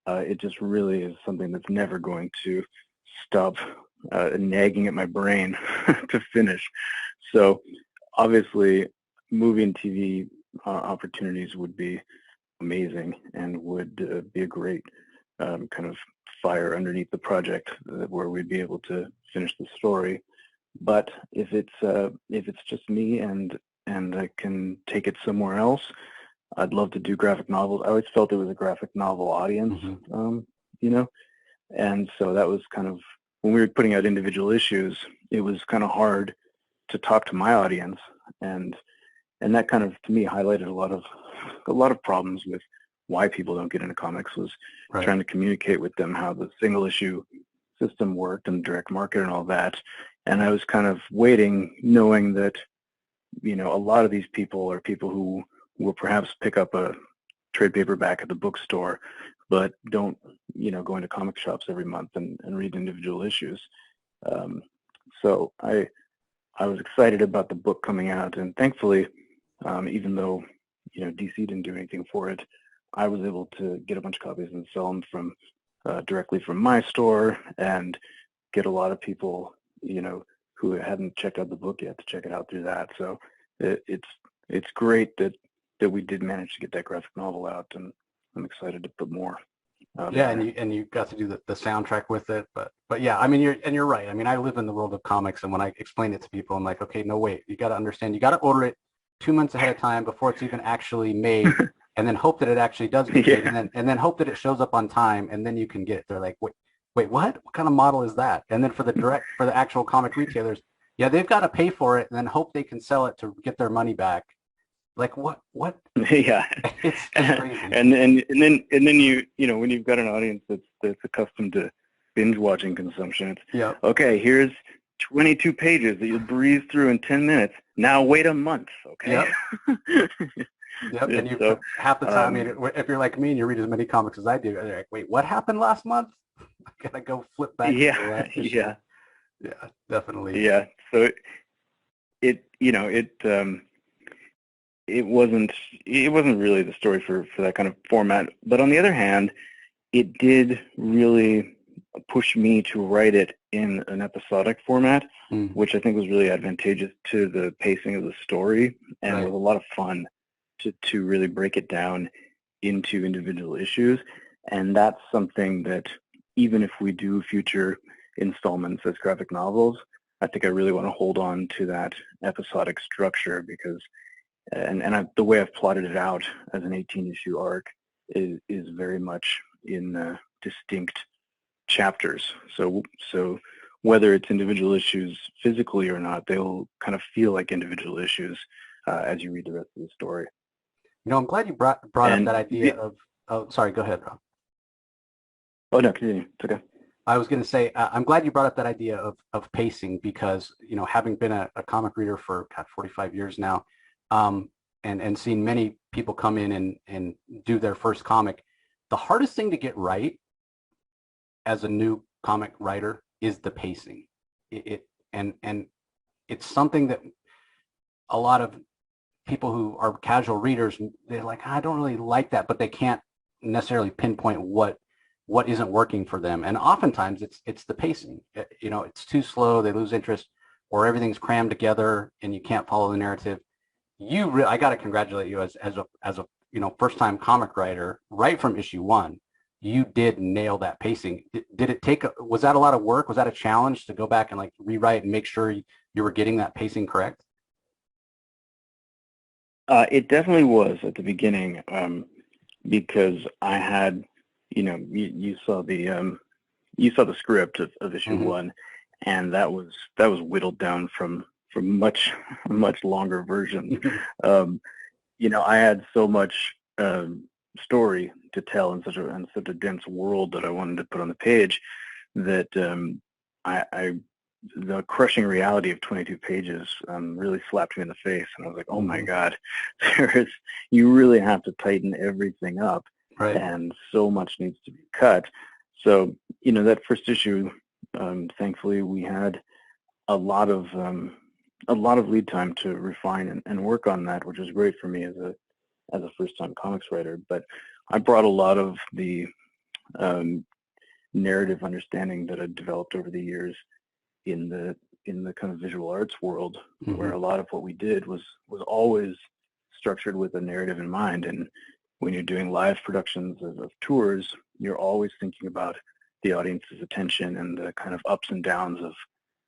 it just really is something that's never going to stop nagging at my brain to finish. So obviously, movie and TV opportunities would be amazing and would be a great kind of fire underneath the project where we'd be able to finish the story. But if it's just me and I can take it somewhere else, I'd love to do graphic novels. I always felt it was a graphic novel audience, you know, and so that was kind of, when we were putting out individual issues, it was kind of hard to talk to my audience, and that kind of, to me, highlighted a lot of problems with why people don't get into comics, was trying to communicate with them how the single issue system worked and direct market and all that. And I was kind of waiting, knowing that, you know, a lot of these people are people who will perhaps pick up a trade paperback at the bookstore, but don't, you know, go into comic shops every month and read individual issues. So I was excited about the book coming out, and thankfully, even though, you know, DC didn't do anything for it, I was able to get a bunch of copies and sell them from directly from my store, and get a lot of people, you know, who hadn't checked out the book yet to check it out through that. So it's great that we did manage to get that graphic novel out, and I'm excited to put more. Yeah, and you got to do the soundtrack with it, but yeah, I mean, you're right. I mean, I live in the world of comics, and when I explain it to people, I'm like, okay, no, wait, you got to understand, you got to order it 2 months ahead of time before it's even actually made, and then hope that it actually does get made, and then hope that it shows up on time, and then you can get it. They're like, wait, what kind of model is that? And then for the actual comic retailers, yeah, they've got to pay for it and then hope they can sell it to get their money back. Like what? Yeah, it's crazy. And then you know, when you've got an audience that's accustomed to binge watching consumption, it's okay. Here's 22 pages that you'll breeze through in 10 minutes. Now wait a month, okay? Yep. And you half the time, I mean, if you're like me and you read as many comics as I do, you're like, wait, what happened last month? I gotta go flip back. Yeah, definitely. Yeah. So it wasn't really the story for that kind of format. But on the other hand, it did really push me to write it in an episodic format, which I think was really advantageous to the pacing of the story, and was a lot of fun to really break it down into individual issues. And that's something that, even if we do future installments as graphic novels, I think I really want to hold on to that episodic structure, because the way I've plotted it out as an 18-issue arc is very much in distinct chapters. So whether it's individual issues physically or not, they'll kind of feel like individual issues as you read the rest of the story. You know, I'm glad you brought up that idea of. Oh, sorry. Go ahead, Rob. Oh no, continue. It's okay. I was going to say, I'm glad you brought up that idea of pacing, because, you know, having been a comic reader for 45 years now, and seen many people come in and do their first comic, the hardest thing to get right as a new comic writer is the pacing. And it's something that a lot of people who are casual readers, they're like, I don't really like that, but they can't necessarily pinpoint what isn't working for them. And oftentimes it's the pacing. You know, it's too slow, they lose interest, or everything's crammed together and you can't follow the narrative. I got to congratulate you as a you know, first-time comic writer right from issue 1. You did nail that pacing. Did it take? Was that a lot of work? Was that a challenge to go back and like rewrite and make sure you were getting that pacing correct? It definitely was at the beginning, because I had, you know, you saw the script of issue 1, and that was whittled down from much longer versions. You know, I had so much story to tell in such a dense world that I wanted to put on the page that the crushing reality of 22 pages really slapped me in the face, and I was like, oh my God, you really have to tighten everything up, and so much needs to be cut. So, that first issue, thankfully, we had a lot of lead time to refine and work on that, which was great for me as a first-time comics writer. But I brought a lot of the narrative understanding that I'd developed over the years in the kind of visual arts world, where a lot of what we did was always structured with a narrative in mind. And when you're doing live productions of tours, you're always thinking about the audience's attention and the kind of ups and downs of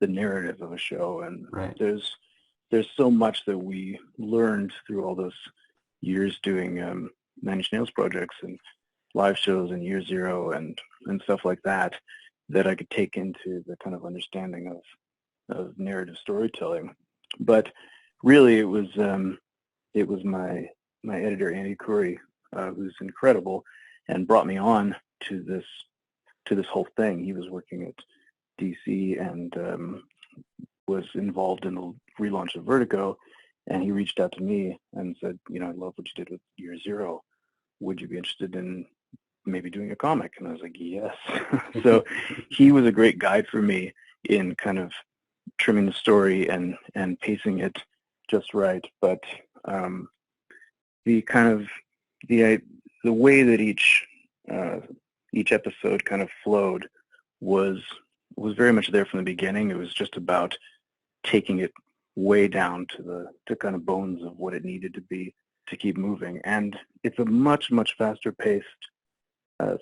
the narrative of a show. And Right. there's so much that we learned through all those years doing Nine Inch Nails projects and live shows and Year Zero and stuff like that I could take into the kind of understanding of narrative storytelling. But really, it was my editor Andy Curry, who's incredible, and brought me on to this whole thing. He was working at DC and was involved in the relaunch of Vertigo, and he reached out to me and said, I love what you did with Year Zero. Would you be interested in maybe doing a comic? And I was like, yes. So he was a great guide for me in kind of trimming the story and pacing it just right. But the way that each episode kind of flowed was very much there from the beginning. It was just about taking it way down to the kind of bones of what it needed to be to keep moving. And it's a much, much faster paced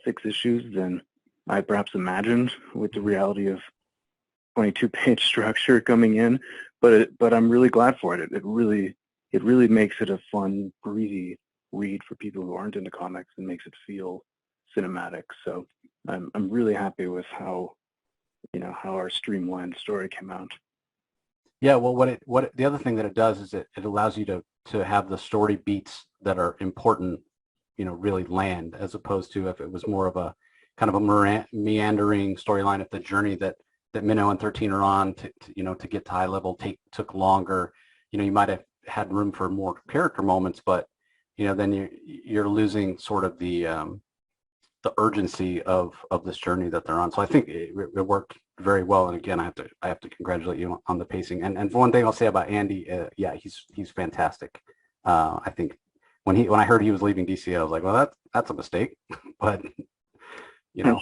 6 issues than I perhaps imagined with the reality of 22-page structure coming in. But I'm really glad for it. It really makes it a fun, breezy read for people who aren't into comics and makes it feel cinematic. So I'm really happy with how our streamlined story came out. Yeah, well, the other thing that it does is it allows you to have the story beats that are important, really land, as opposed to if it was more of a kind of a meandering storyline. If the journey that Minnow and 13 are on to get to high level took longer, you might have had room for more character moments, but then you're losing sort of the urgency of this journey that they're on. So I think it worked very well. And again, I have to congratulate you on the pacing. And for one thing I'll say about Andy, yeah, he's fantastic. I think when I heard he was leaving DC, I was like, well, that's a mistake. But yeah,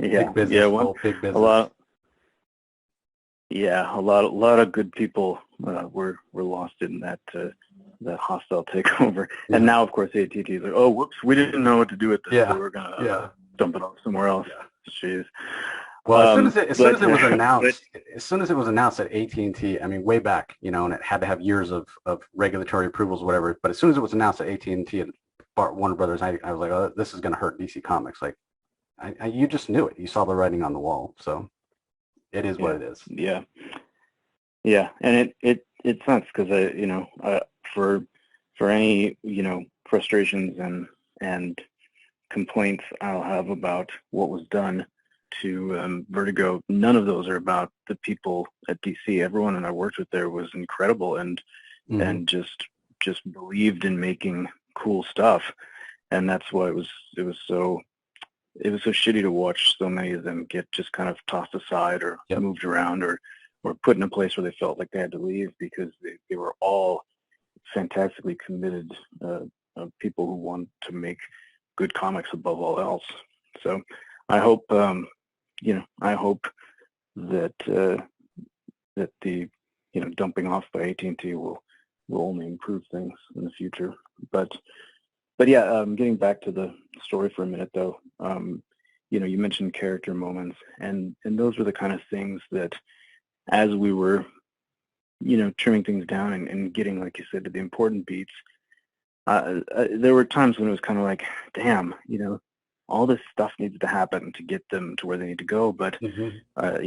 big business, big business. A lot of good people were lost in that hostile takeover. Yeah. And now, of course, AT&T is like, oh, whoops, we didn't know what to do with this, so we're gonna dump it off somewhere else. Yeah. Jeez. Well, as soon as it was announced at AT&T, I mean, way back, and it had to have years of regulatory approvals, whatever. But as soon as it was announced at AT&T and Warner Brothers, I was like, oh, this is going to hurt DC Comics. Like, you just knew it. You saw the writing on the wall. So it is what it is. Yeah. Yeah, and it sucks because for any frustrations and complaints I'll have about what was done to Vertigo, none of those are about the people at DC. Everyone that I worked with there was incredible and just believed in making cool stuff, and that's why it was so shitty to watch so many of them get just kind of tossed aside or moved around or put in a place where they felt like they had to leave, because they were all fantastically committed people who want to make good comics above all else. So I hope that the dumping off by AT&T will only improve things in the future. But yeah, getting back to the story for a minute though, you mentioned character moments, and those were the kind of things that, as we were trimming things down and getting, like you said, to the important beats, there were times when it was kind of like, damn, all this stuff needs to happen to get them to where they need to go, but I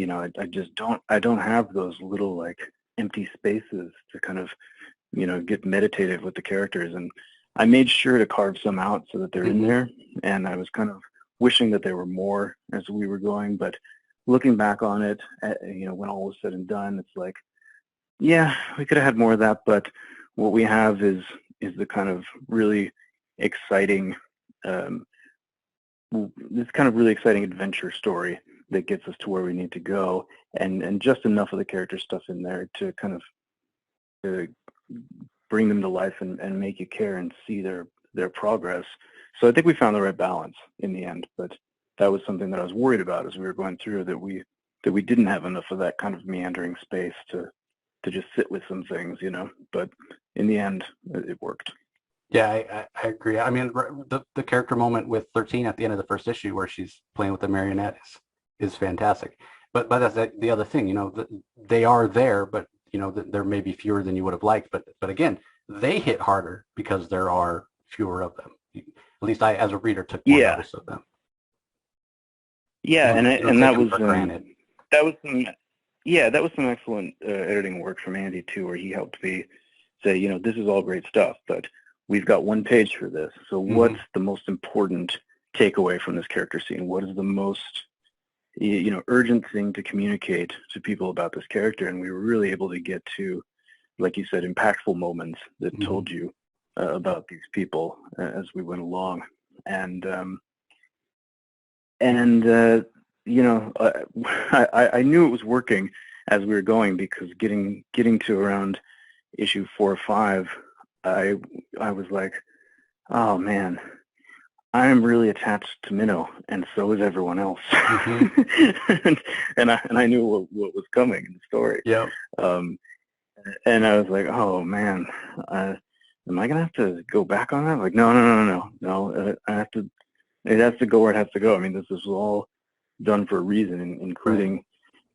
don't have those little like empty spaces to kind of get meditative with the characters, and I made sure to carve some out so that they're in there, and I was kind of wishing that there were more as we were going, but looking back on it, when all was said and done, it's like, yeah, we could have had more of that, but what we have is the kind of really exciting this kind of really exciting adventure story that gets us to where we need to go, and just enough of the character stuff in there to kind of to bring them to life and make you care and see their progress. So I think we found the right balance in the end, but that was something that I was worried about as we were going through, that we didn't have enough of that kind of meandering space to just sit with some things, but in the end it worked. Yeah, I agree. I mean, the character moment with 13 at the end of the first issue where she's playing with the marionette is fantastic. But that's the other thing, they are there, but there may be fewer than you would have liked. But again, they hit harder because there are fewer of them. At least I, as a reader, took more notice of them. Yeah, and that was granted. That was some excellent editing work from Andy too, where he helped me say, this is all great stuff, but we've got one page for this. So what's the most important takeaway from this character scene? What is the most, urgent thing to communicate to people about this character? And we were really able to get to, like you said, impactful moments that told you about these people as we went along. And I knew it was working as we were going, because getting to around issue 4 or 5, I was like, oh man, I'm really attached to Minnow, and so is everyone else. and I knew what was coming in the story. Yeah. And I was like, oh man, am I gonna have to go back on that? Like, no. It has to go where it has to go. I mean, this is all done for a reason, including,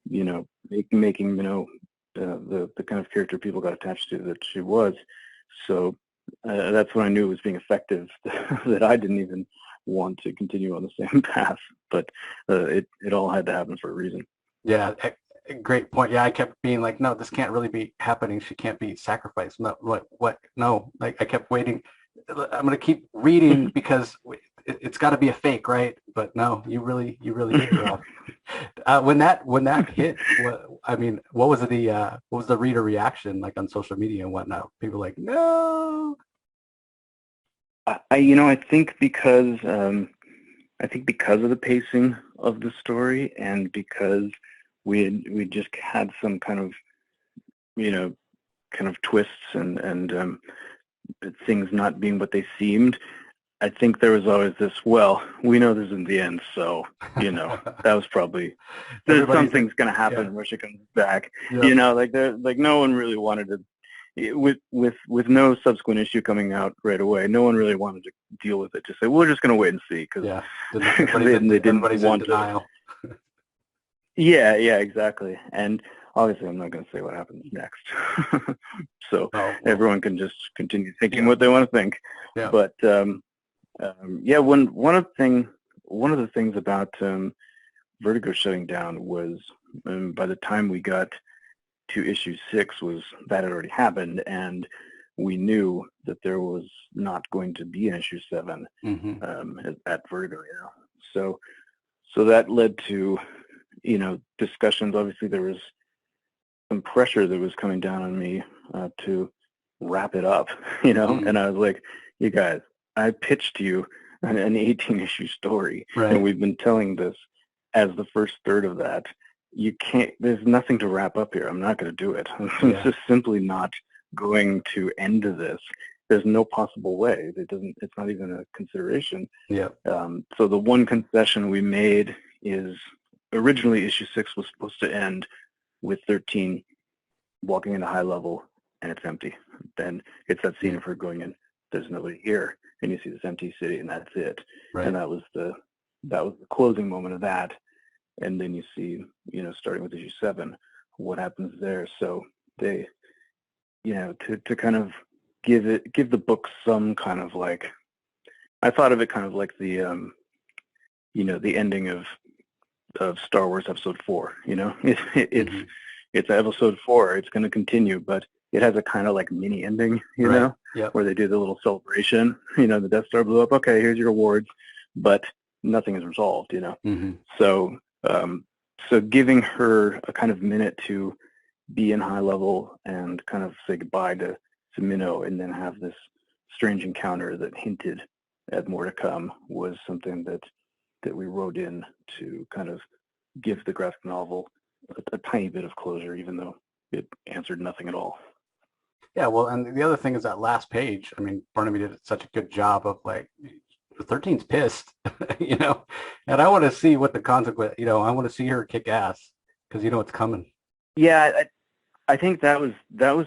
making Minnow the kind of character people got attached to that she was. So that's when I knew it was being effective, that I didn't even want to continue on the same path. But it all had to happen for a reason. Yeah, great point. Yeah, I kept being like, no, this can't really be happening. She can't be sacrificed. No, what? No, like I kept waiting. I'm going to keep reading because it's got to be a fake, right? But no, you really did it, Rob. When that hit, what was the reader reaction like on social media and whatnot? People like, no. I think because of the pacing of the story, and because we just had some kind of twists and things not being what they seemed, I think there was always this, well, we know this isn't the end, so, that was probably, something's going to happen where she comes back. Yep. Like no one really wanted to, with no subsequent issue coming out right away, no one really wanted to deal with it. Just say, we're just going to wait and see, because they didn't want to. Yeah, exactly. And obviously, I'm not going to say what happens next, so everyone can just continue thinking what they want to think. Yeah. But one of the things about Vertigo shutting down was, by the time we got to issue 6, was that had already happened, and we knew that there was not going to be an issue 7 at Vertigo. So that led to discussions. Obviously, there was some pressure that was coming down on me to wrap it up, and I was like, you guys, I pitched you an 18-issue story, right, and we've been telling this as the first third of that. You can't, there's nothing to wrap up here. I'm not going to do it. It's just simply not going to end this. There's no possible way. It's not even a consideration. Yeah. So the one concession we made is, originally issue 6 was supposed to end with 13 walking into high level, and it's empty. Then it's that scene of her going in, there's nobody here, and you see this empty city, and that's it. Right. And that was the closing moment of that. And then you see, starting with issue 7, what happens there. So they, to kind of give the book some kind of like, I thought of it kind of like the, the ending of Star Wars Episode 4. It's Episode 4. It's going to continue, but it has a kind of like mini ending, Right. Yep. where they do the little celebration. The Death Star blew up. Okay, here's your awards, but nothing is resolved. So giving her a kind of minute to be in high level and kind of say goodbye to Minnow, and then have this strange encounter that hinted at more to come, was something that we wrote in to kind of give the graphic novel a tiny bit of closure, even though it answered nothing at all. Yeah, well, and the other thing is that last page. I mean, Barnaby did such a good job of like, 13's pissed, and I want to see what the consequence. I want to see her kick ass because it's coming. Yeah, I think that was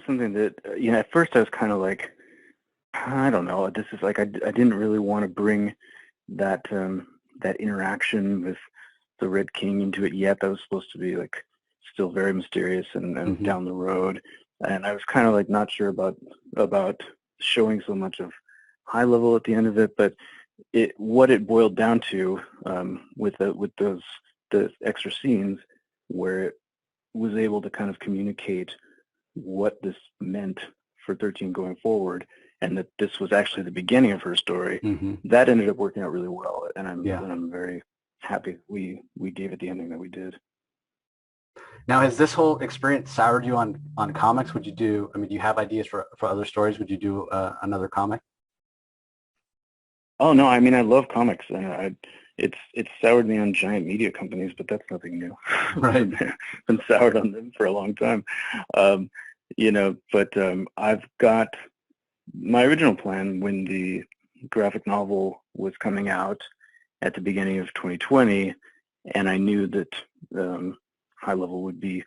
something that at first I was kind of like, I don't know. This is like I didn't really want to bring that that interaction with the Red King into it yet. That was supposed to be like still very mysterious and down the road. And I was kind of like not sure about showing so much of high level at the end of it, but what it boiled down to with the extra scenes where it was able to kind of communicate what this meant for 13 going forward, and that this was actually the beginning of her story. That ended up working out really well, and I'm very happy we gave it the ending that we did. Now, has this whole experience soured you on comics? Would you do? I mean, do you have ideas for other stories? Would you do another comic? Oh no, I mean I love comics, and it's soured me on giant media companies, but that's nothing new. Right. Been soured on them for a long time, But I've got my original plan when the graphic novel was coming out at the beginning of 2020, and I knew that High Level would be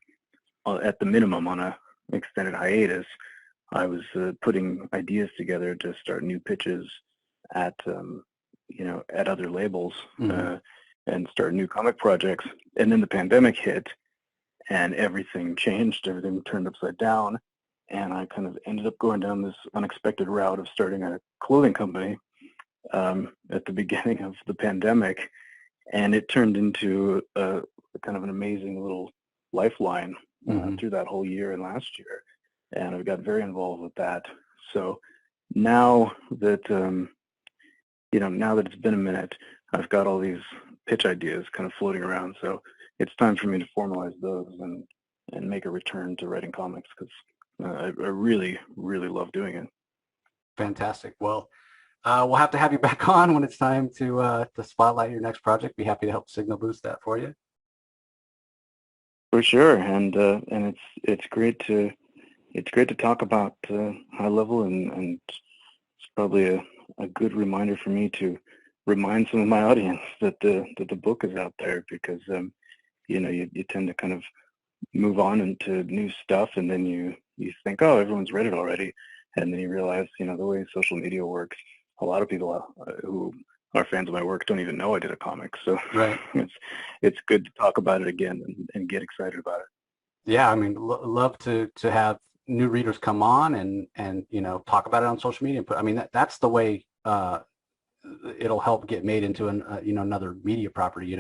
at the minimum on a extended hiatus. I was putting ideas together to start new pitches at at other labels and start new comic projects. And then the pandemic hit, and everything changed. Everything turned upside down, and I kind of ended up going down this unexpected route of starting a clothing company at the beginning of the pandemic, and it turned into a kind of an amazing little lifeline through that whole year and last year, and I got very involved with that. So now that now that it's been a minute, I've got all these pitch ideas kind of floating around. So it's time for me to formalize those and make a return to writing comics, because I really, really love doing it. Fantastic. Well, we'll have to have you back on when it's time to spotlight your next project. Be happy to help signal boost that for you. For sure, and it's great to talk about High Level, and it's probably a good reminder for me to remind some of my audience that the book is out there, because you tend to kind of move on into new stuff, and then you think, oh, everyone's read it already, and then you realize the way social media works, a lot of people who are fans of my work don't even know I did a comic. So right. it's good to talk about it again and get excited about it. Yeah, I mean, love to have new readers come on and talk about it on social media. But I mean, that's the way it'll help get made into another media property.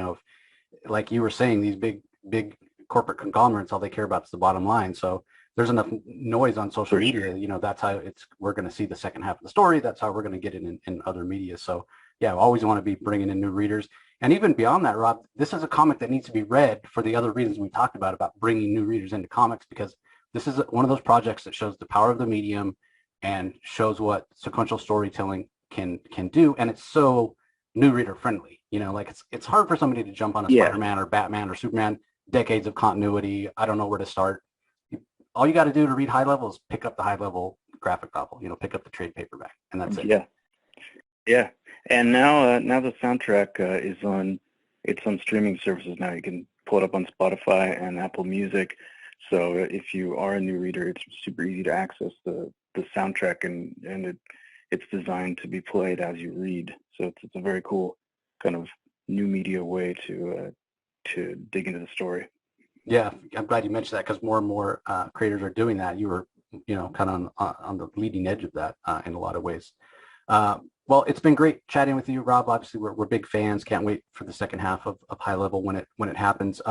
Like you were saying, these big corporate conglomerates, all they care about is the bottom line. So there's enough noise on social media. That's how we're going to see the second half of the story. That's how we're going to get it in other media. So yeah, I always want to be bringing in new readers. And even beyond that, Rob, this is a comic that needs to be read for the other reasons we talked about bringing new readers into comics, because this is one of those projects that shows the power of the medium and shows what sequential storytelling can do. And it's so new reader friendly. Like it's hard for somebody to jump on a Spider-Man or Batman or Superman, decades of continuity. I don't know where to start. All you got to do to read High Level is pick up the High Level graphic novel, pick up the trade paperback, and that's it. Yeah. And now the soundtrack is on streaming services now. You can pull it up on Spotify and Apple Music. So if you are a new reader, it's super easy to access the soundtrack, and it's designed to be played as you read. So it's a very cool kind of new media way to dig into the story. Yeah, I'm glad you mentioned that, because more and more creators are doing that. You were, kind of on the leading edge of that in a lot of ways. Well, it's been great chatting with you, Rob. Obviously, we're big fans. Can't wait for the second half of High Level when it happens.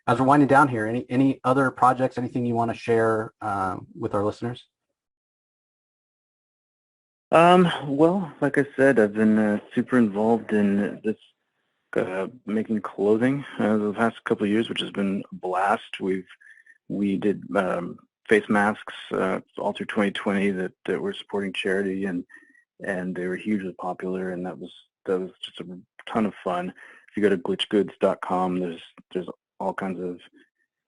As we're winding down here, any other projects, anything you want to share with our listeners? Well, like I said, I've been super involved in this making clothing the past couple of years, which has been a blast. We did face masks all through 2020 that were supporting charity, and they were hugely popular, and that was just a ton of fun. If you go to glitchgoods.com, there's all kinds of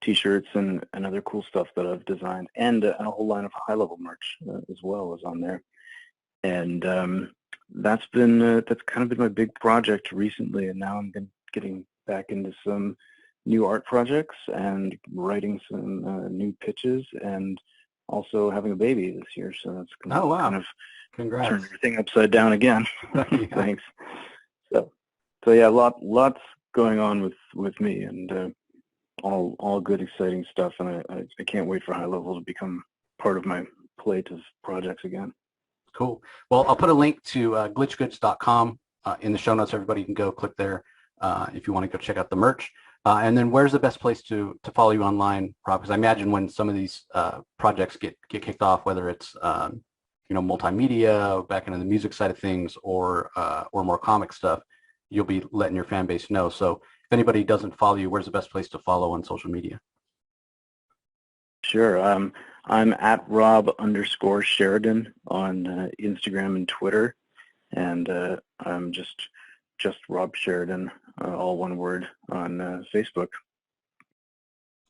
T-shirts and other cool stuff that I've designed, and a whole line of high-level merch as well is on there. And that's kind of been my big project recently, and now I'm getting back into some new art projects and writing some new pitches, and also having a baby this year. So that's kind of Congrats. turned everything upside down again. Yeah. Thanks. So yeah, lots going on with me, and all good, exciting stuff. And I can't wait for High Level to become part of my plate of projects again. Cool. Well, I'll put a link to glitchgoods.com in the show notes. Everybody can go click there if you want to go check out the merch. And then where's the best place to follow you online, Rob? Because I imagine when some of these projects get kicked off, whether it's multimedia, back into the music side of things, or more comic stuff, you'll be letting your fan base know. So if anybody doesn't follow you, where's the best place to follow on social media? Sure. I'm at Rob_Sheridan on Instagram and Twitter, and I'm just Rob Sheridan, all one word, on Facebook.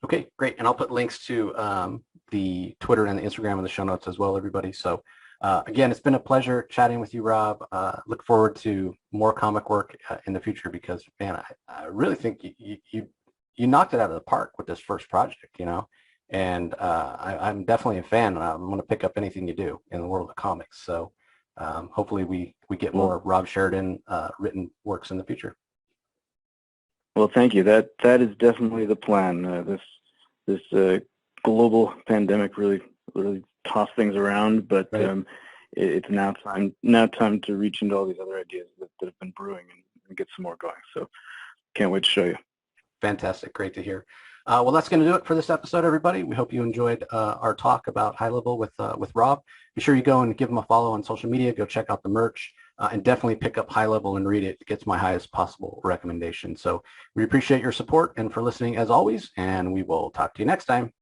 Okay, great. And I'll put links to the Twitter and the Instagram in the show notes as well, everybody. So again, it's been a pleasure chatting with you, Rob. Look forward to more comic work in the future, because, man, I really think you knocked it out of the park with this first project, and I'm definitely a fan. I'm going to pick up anything you do in the world of comics. So hopefully we get more Rob Sheridan written works in the future. Well, thank you. That is definitely the plan. This global pandemic really tossed things around, but right. It's now time to reach into all these other ideas that have been brewing and get some more going. So can't wait to show you. Fantastic. Great to hear. Well, that's going to do it for this episode, everybody. We hope you enjoyed our talk about High Level with Rob. Be sure you go and give him a follow on social media. Go check out the merch, and definitely pick up High Level and read it. It gets my highest possible recommendation. So we appreciate your support and for listening as always, and we will talk to you next time.